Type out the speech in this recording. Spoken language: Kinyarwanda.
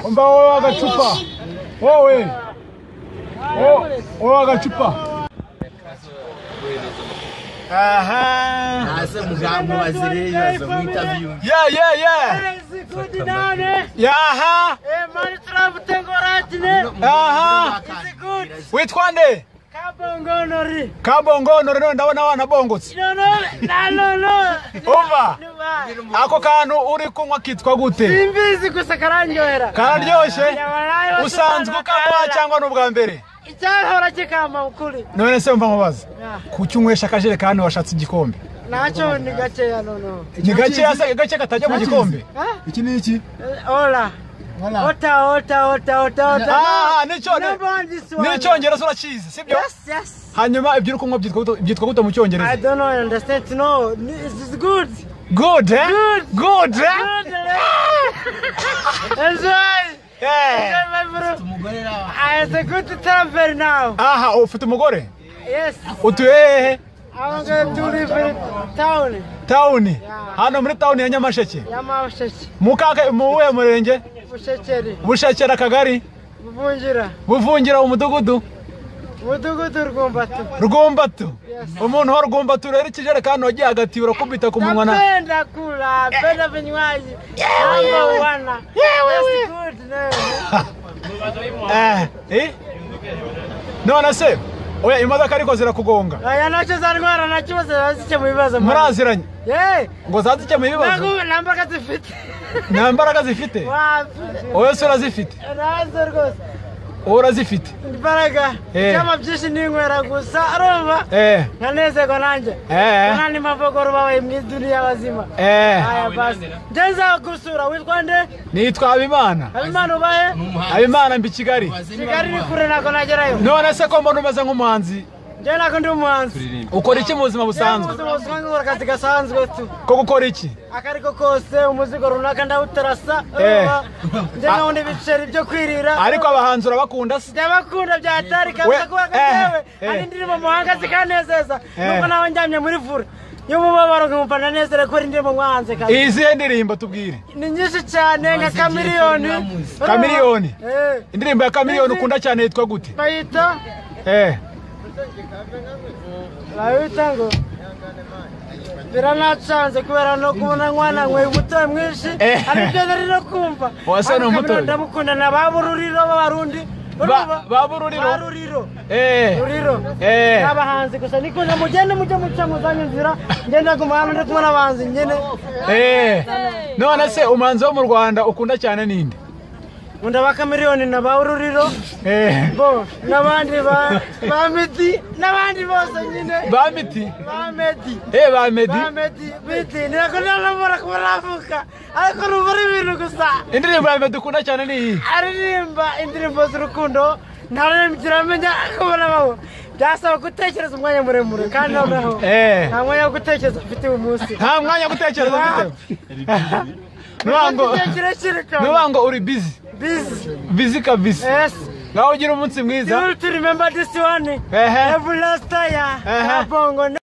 Omba wowe agacupa. Wowe agacupa. Aha. Asa mugambo wazireyo mu interview. Yeah. Good nane. Aha. Mani travutengorati. Aha. Is good. Witwa nde? Kabongonori. Kabongonori no ndabona wana bongotse. No. Umva. Ako kantu uri kunywa kitwa gute? Simbizi gusa karanyohera. Kararyoshe. Usanzwe ukanywa cyangwa n'ubwa mbere? Icyahora kikamba ukuri. None se umva mubaza. Kucyunywesha akajerekani washatse igikombe. Nacho ni gacheya nono. Ni gache katajya mu gikombe. Iki ni iki? Ola. Ota. N'icyongereza urakizi, sibyo? Yes. Hanyuma ibyo urukunywa byitwa gute mu cyongereza? I don't know, understand. No, it's good. Good, eh? Good. Enjoy. Yeah. It's a good travel now. Aha, ufite umugore? Yes. Utuye I'm going to live in town. Town. Hano muri town ya Nyamasheke. Nyamasheke. Mukaka muwe murenge? Bushekeri. Bushekera kagari? Buvungira umudugudu. Umudugudu Rwombatu. Umuntu ho Rwombatu rero ikijerekani wagiye hagati urakubita ku munwa na. Napenda kula, napenda vinywaji. Number one. That's good. None se oya imodoka ariko zirakugonga. Aya nacho zarwara nacho zazice mu bibazo. Muraziranye? Ngo zazice mu bibazo. Nambaraga zifite? Oya se urazifite? Nazo rwose. Urazifite? Imbaraga. Cyama byinshi ninkwera gusa arumva. Nkanezego nanje. Nani mavogoro bawe mu duniya bazima. Aya basi. Ndenza gusura witwa nde? Nitwa Habimana. Habimana ubaye? Habimana mbi Kigali. Kigali ni kure nako nagerayo. None se ko mbona umeze nk'umuhanzi? Nje nako ndi umuhanzi. Ukora iki mu buzima busanzwe? Ubuzima akazi gasanzwe tu. Ko gukora iki? Akariko kose umuzigo runaka ndawuterasa. Nje naone biceri byo kwirira. Ariko abahanzi urabakunda se? Ndabakunda byatari kaza kuba gatewe. Ari ndirimo muhanga zikanezeza. Nuko nawe njamye muri vura. Yumubabaro nk'umupana nezere ko ndimo mwanze kandi. Izihe ndirimbo tubwire? Ni nyinshi cyane nka Kamiliyoni. Kamiliyoni? Indirimbo ya Kamiliyoni ukunda cyane yitwa gute? Bayita? Bayita ngo biranacanze kubera no kubona mwana nkwe umutoye mwinshi aribyo nari no kumva. Wase no umutoye? Ndamukunda na babururiro b'abarundi. Babururiro? Ruriro. Abahanzi gusa nikunda mugende mujye muca muzanye nzira ngenda kumana ndakubona abahanzi nyene. None se umuhanzi wo mu Rwanda ukunda cyane ninde? Unda bakamiliyoni na baururiro. Bo nabandi ba Medi nabandi bose nyine. Ba Medi? Ba Medi. Ba Medi. Ba Medi. Medi nakunda nambara kubarafuka. Ariko rubari ibintu gusa. Indirimbo ya Medi ukunda cyane ni iyi? Aririmba indirimbo z'urukundo. Ntarembyira menya kubona bawo. Byasaba gutekereza umwanya muremure kandi noneho. Nta mwanya wo gutekereza ufite umunsi. Nta mwanya wo gutekereza ufite. Nubango uri busy. Busy kabisa. Yes. Nawe ugira umunsi mwiza. You to remember this one. Every last year. Bongo.